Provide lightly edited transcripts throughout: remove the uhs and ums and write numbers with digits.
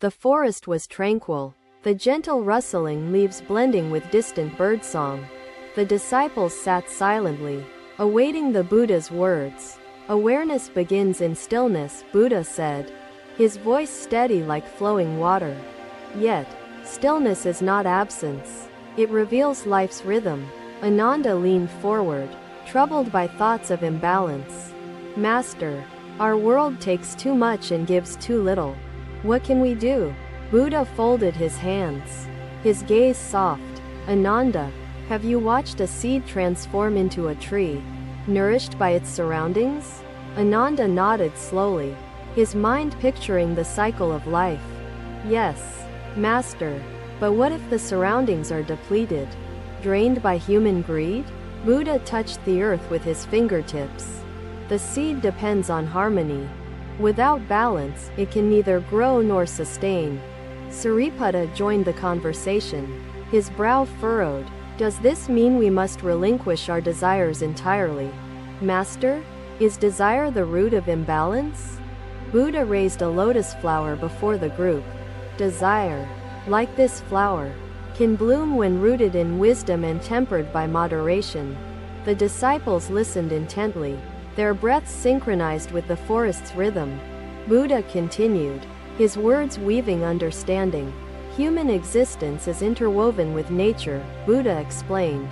The forest was tranquil, the gentle rustling leaves blending with distant birdsong. The disciples sat silently, awaiting the Buddha's words. Awareness begins in stillness, Buddha said, his voice steady like flowing water. Yet, stillness is not absence. It reveals life's rhythm. Ananda leaned forward, troubled by thoughts of imbalance. Master, our world takes too much and gives too little. What can we do? Buddha folded his hands, his gaze soft. Ananda, have you watched a seed transform into a tree, nourished by its surroundings? Ananda nodded slowly, his mind picturing the cycle of life. Yes, Master, but what if the surroundings are depleted, drained by human greed? Buddha touched the earth with his fingertips. The seed depends on harmony. Without balance, it can neither grow nor sustain. Sariputta joined the conversation, his brow furrowed. Does this mean we must relinquish our desires entirely? Master, is desire the root of imbalance? Buddha raised a lotus flower before the group. Desire, like this flower, can bloom when rooted in wisdom and tempered by moderation. The disciples listened intently, their breaths synchronized with the forest's rhythm. Buddha continued, his words weaving understanding. Human existence is interwoven with nature, Buddha explained.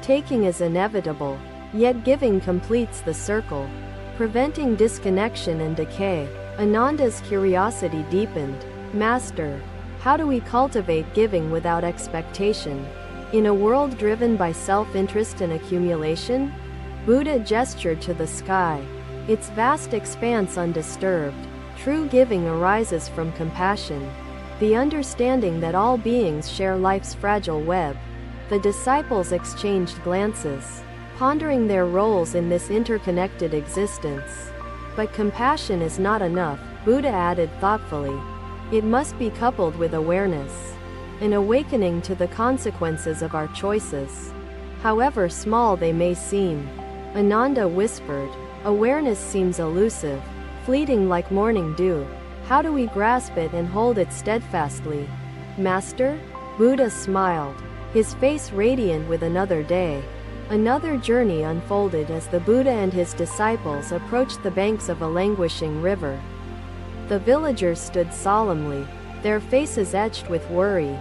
Taking is inevitable, yet giving completes the circle, preventing disconnection and decay. Ananda's curiosity deepened. Master, how do we cultivate giving without expectation? In a world driven by self-interest and accumulation? Buddha gestured to the sky, its vast expanse undisturbed. True giving arises from compassion, the understanding that all beings share life's fragile web. The disciples exchanged glances, pondering their roles in this interconnected existence. But compassion is not enough, Buddha added thoughtfully. It must be coupled with awareness, an awakening to the consequences of our choices, however small they may seem. Ananda whispered, awareness seems elusive, fleeting like morning dew. How do we grasp it and hold it steadfastly? Master? Buddha smiled, his face radiant with another day. Another journey unfolded as the Buddha and his disciples approached the banks of a languishing river. The villagers stood solemnly, their faces etched with worry,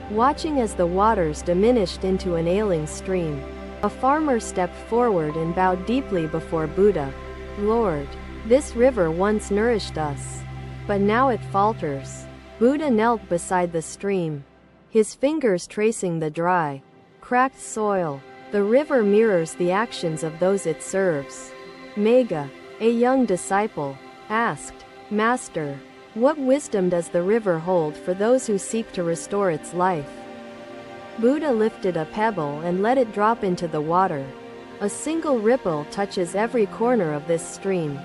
watching as the waters diminished into an ailing stream. A farmer stepped forward and bowed deeply before Buddha. Lord, this river once nourished us, but now it falters. Buddha knelt beside the stream, his fingers tracing the dry, cracked soil. The river mirrors the actions of those it serves. Megha, a young disciple, asked, Master, what wisdom does the river hold for those who seek to restore its life? Buddha lifted a pebble and let it drop into the water. A single ripple touches every corner of this stream.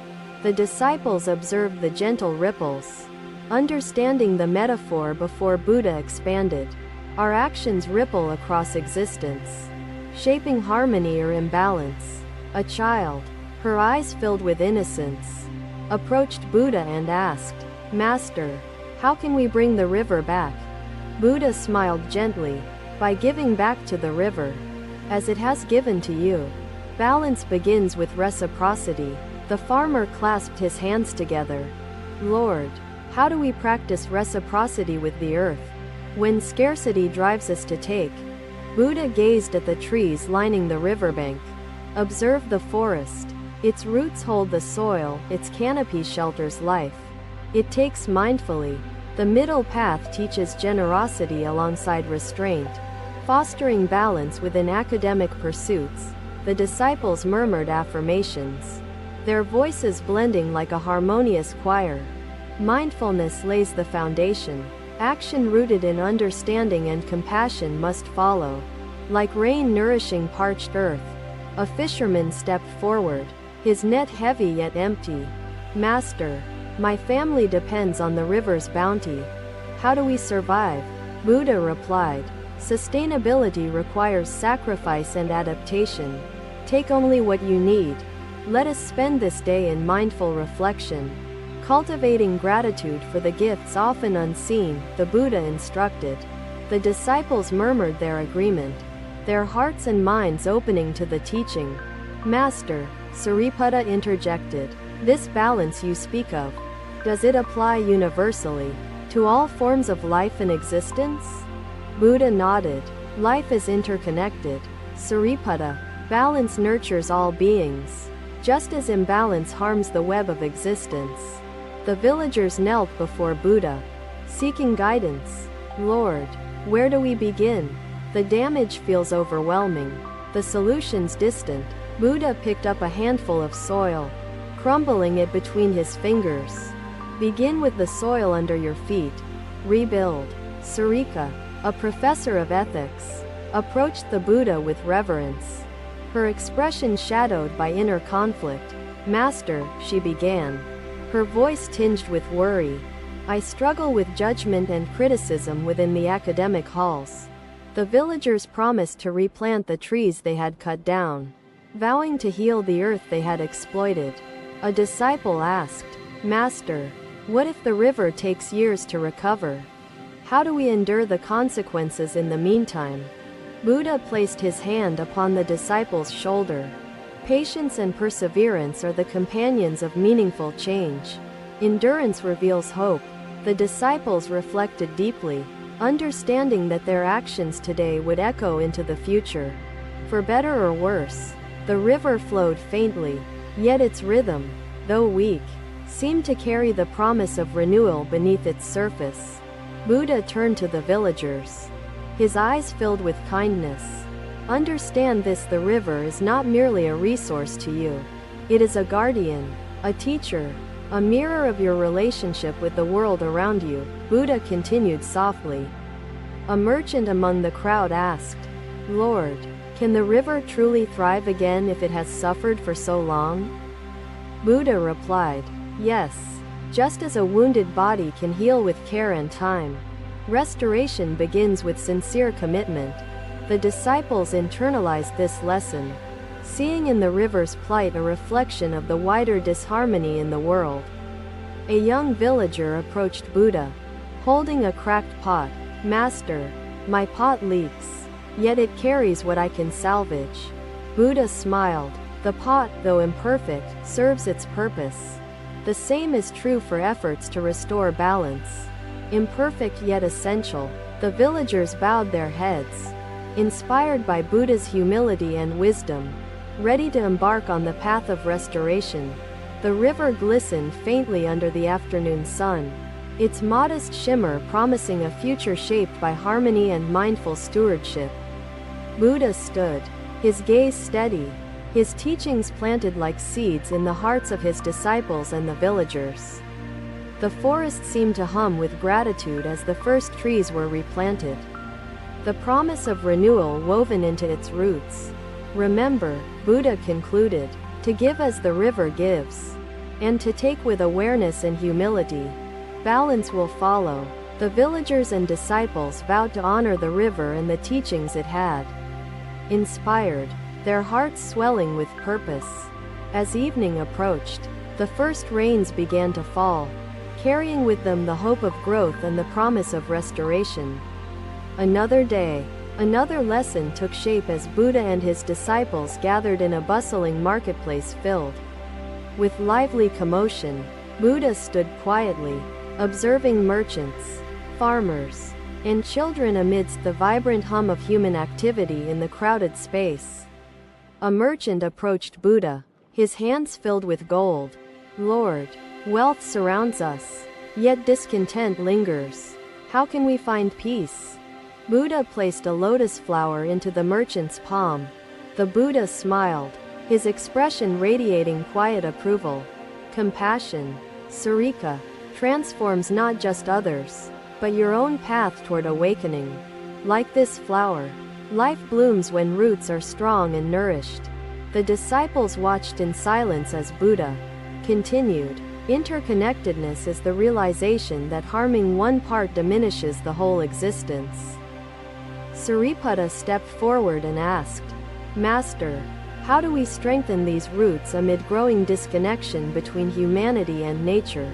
The disciples observed the gentle ripples, understanding the metaphor before Buddha expanded. Our actions ripple across existence, shaping harmony or imbalance. A child, her eyes filled with innocence, approached Buddha and asked, Master, how can we bring the river back? Buddha smiled gently, by giving back to the river, as it has given to you. Balance begins with reciprocity. The farmer clasped his hands together. Lord, how do we practice reciprocity with the earth, when scarcity drives us to take? Buddha gazed at the trees lining the riverbank. Observe the forest. Its roots hold the soil, its canopy shelters life. It takes mindfully. The middle path teaches generosity alongside restraint, fostering balance within academic pursuits. The disciples murmured affirmations, their voices blending like a harmonious choir. Mindfulness lays the foundation. Action rooted in understanding and compassion must follow. Like rain nourishing parched earth, a fisherman stepped forward, his net heavy yet empty. Master, my family depends on the river's bounty. How do we survive? Buddha replied, sustainability requires sacrifice and adaptation. Take only what you need. Let us spend this day in mindful reflection, Cultivating gratitude for the gifts often unseen, the Buddha instructed. The disciples murmured their agreement, their hearts and minds opening to the teaching. Master, Sariputta interjected, this balance you speak of, does it apply universally to all forms of life and existence? Buddha nodded. Life is interconnected. Sariputta, balance nurtures all beings, just as imbalance harms the web of existence. The villagers knelt before Buddha, seeking guidance. Lord, where do we begin? The damage feels overwhelming, the solutions distant. Buddha picked up a handful of soil, crumbling it between his fingers. Begin with the soil under your feet. Rebuild. Sarika, a professor of ethics, approached the Buddha with reverence, her expression shadowed by inner conflict. Master, she began, her voice tinged with worry, I struggle with judgment and criticism within the academic halls. The villagers promised to replant the trees they had cut down, vowing to heal the earth they had exploited. A disciple asked, Master, what if the river takes years to recover? How do we endure the consequences in the meantime? Buddha placed his hand upon the disciple's shoulder. Patience and perseverance are the companions of meaningful change. Endurance reveals hope. The disciples reflected deeply, understanding that their actions today would echo into the future. For better or worse, the river flowed faintly, yet its rhythm, though weak, seemed to carry the promise of renewal beneath its surface. Buddha turned to the villagers, his eyes filled with kindness. Understand this, the river is not merely a resource to you. It is a guardian, a teacher, a mirror of your relationship with the world around you. Buddha continued softly. A merchant among the crowd asked, Lord, can the river truly thrive again if it has suffered for so long? Buddha replied, yes, just as a wounded body can heal with care and time. Restoration begins with sincere commitment. The disciples internalized this lesson, seeing in the river's plight a reflection of the wider disharmony in the world. A young villager approached Buddha, holding a cracked pot. Master, my pot leaks, yet it carries what I can salvage. Buddha smiled. The pot, though imperfect, serves its purpose. The same is true for efforts to restore balance. Imperfect yet essential. The villagers bowed their heads, inspired by Buddha's humility and wisdom, ready to embark on the path of restoration. The river glistened faintly under the afternoon sun, its modest shimmer promising a future shaped by harmony and mindful stewardship. Buddha stood, his gaze steady, his teachings planted like seeds in the hearts of his disciples and the villagers. The forest seemed to hum with gratitude as the first trees were replanted, the promise of renewal woven into its roots. Remember, Buddha concluded, to give as the river gives, and to take with awareness and humility. Balance will follow. The villagers and disciples vowed to honor the river and the teachings it had. Inspired, their hearts swelling with purpose. As evening approached, the first rains began to fall, carrying with them the hope of growth and the promise of restoration. Another day, another lesson took shape as Buddha and his disciples gathered in a bustling marketplace filled with lively commotion. Buddha stood quietly, observing merchants, farmers, and children amidst the vibrant hum of human activity in the crowded space. A merchant approached Buddha, his hands filled with gold. Lord, wealth surrounds us, yet discontent lingers. How can we find peace? Buddha placed a lotus flower into the merchant's palm. The Buddha smiled, his expression radiating quiet approval. Compassion, Sarika, transforms not just others, but your own path toward awakening. Like this flower, life blooms when roots are strong and nourished. The disciples watched in silence as Buddha continued. Interconnectedness is the realization that harming one part diminishes the whole existence. Sariputta stepped forward and asked, Master, how do we strengthen these roots amid growing disconnection between humanity and nature?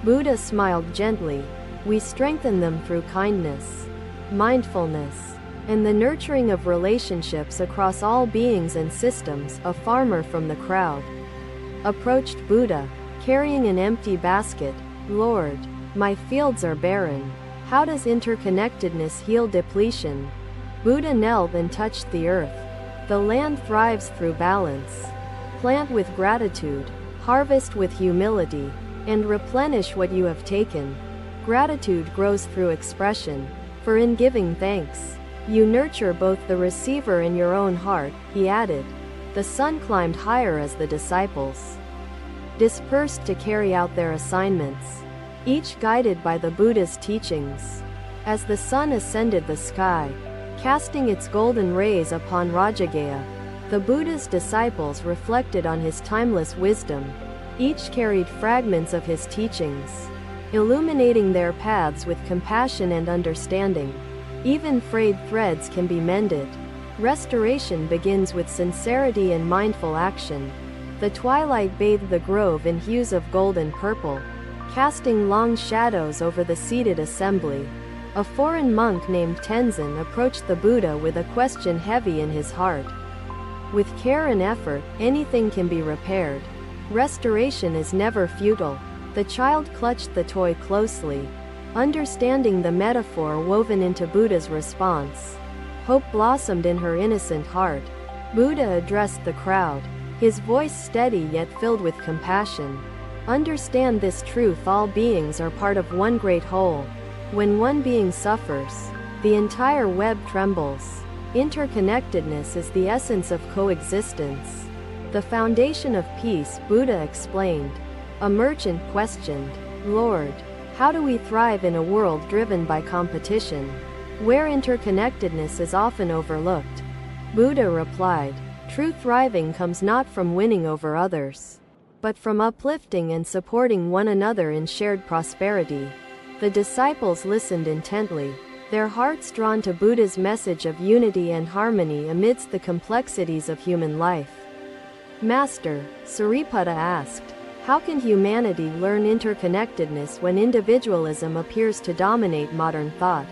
Buddha smiled gently. We strengthen them through kindness, mindfulness, and the nurturing of relationships across all beings and systems. A farmer from the crowd approached Buddha, carrying an empty basket. Lord, my fields are barren. How does interconnectedness heal depletion? Buddha knelt and touched the earth. The land thrives through balance. Plant with gratitude, harvest with humility, and replenish what you have taken. Gratitude grows through expression, for in giving thanks, you nurture both the receiver and your own heart, he added. The sun climbed higher as the disciples dispersed to carry out their assignments, each guided by the Buddha's teachings. As the sun ascended the sky, casting its golden rays upon Rajagaya, the Buddha's disciples reflected on his timeless wisdom. Each carried fragments of his teachings, illuminating their paths with compassion and understanding. Even frayed threads can be mended. Restoration begins with sincerity and mindful action. The twilight bathed the grove in hues of gold and purple, casting long shadows over the seated assembly. A foreign monk named Tenzin approached the Buddha with a question heavy in his heart. With care and effort, anything can be repaired. Restoration is never futile. The child clutched the toy closely, understanding the metaphor woven into Buddha's response. Hope blossomed in her innocent heart. Buddha addressed the crowd, his voice steady yet filled with compassion. Understand this truth: all beings are part of one great whole. When one being suffers, the entire web trembles. Interconnectedness is the essence of coexistence, the foundation of peace, Buddha explained. A merchant questioned, Lord, how do we thrive in a world driven by competition, where interconnectedness is often overlooked? Buddha replied, true thriving comes not from winning over others, but from uplifting and supporting one another in shared prosperity. The disciples listened intently, their hearts drawn to Buddha's message of unity and harmony amidst the complexities of human life. Master, Sariputta asked, how can humanity learn interconnectedness when individualism appears to dominate modern thought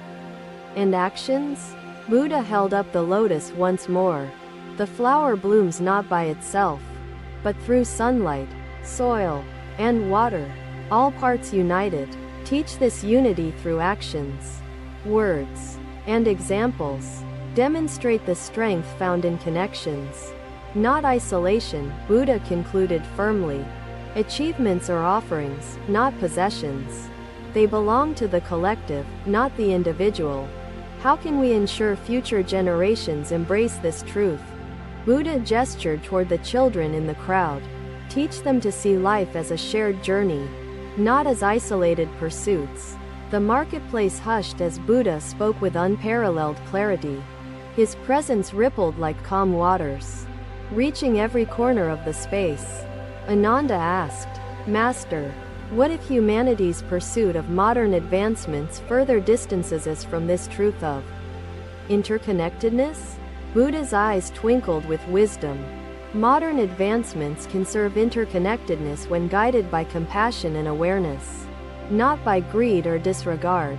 and actions? Buddha held up the lotus once more. The flower blooms not by itself, but through sunlight, soil, and water, all parts united. Teach this unity through actions, words, and examples. Demonstrate the strength found in connections, not isolation, Buddha concluded firmly. Achievements are offerings, not possessions. They belong to the collective, not the individual. How can we ensure future generations embrace this truth? Buddha gestured toward the children in the crowd. Teach them to see life as a shared journey, not as isolated pursuits. The marketplace hushed as Buddha spoke with unparalleled clarity. His presence rippled like calm waters, reaching every corner of the space. Ananda asked, Master, what if humanity's pursuit of modern advancements further distances us from this truth of interconnectedness? Buddha's eyes twinkled with wisdom. Modern advancements can serve interconnectedness when guided by compassion and awareness, not by greed or disregard.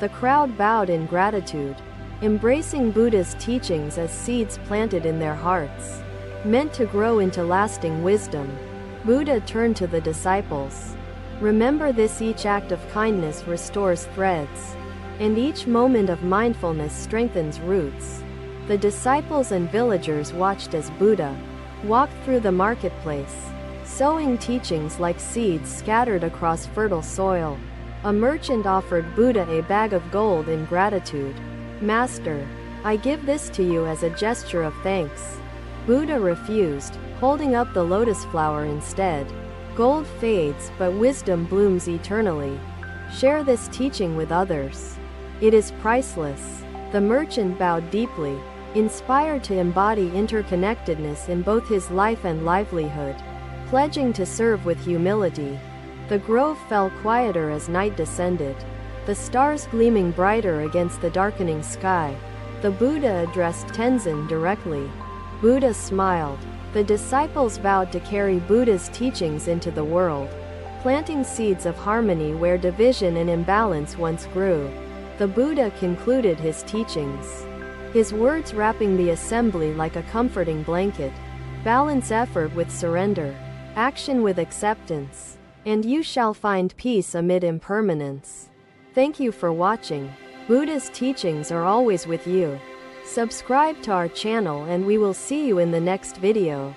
The crowd bowed in gratitude, embracing Buddha's teachings as seeds planted in their hearts, meant to grow into lasting wisdom. Buddha turned to the disciples. Remember this: each act of kindness restores threads, and each moment of mindfulness strengthens roots. The disciples and villagers watched as Buddha walked through the marketplace, sowing teachings like seeds scattered across fertile soil. A merchant offered Buddha a bag of gold in gratitude. Master, I give this to you as a gesture of thanks. Buddha refused, holding up the lotus flower instead. Gold fades, but wisdom blooms eternally. Share this teaching with others. It is priceless. The merchant bowed deeply, inspired to embody interconnectedness in both his life and livelihood, pledging to serve with humility. The grove fell quieter as night descended, the stars gleaming brighter against the darkening sky. The Buddha addressed Tenzin directly. Buddha smiled. The disciples vowed to carry Buddha's teachings into the world, planting seeds of harmony where division and imbalance once grew. The Buddha concluded his teachings, his words wrapping the assembly like a comforting blanket. Balance effort with surrender, action with acceptance, and you shall find peace amid impermanence. Thank you for watching. Buddha's teachings are always with you. Subscribe to our channel and we will see you in the next video.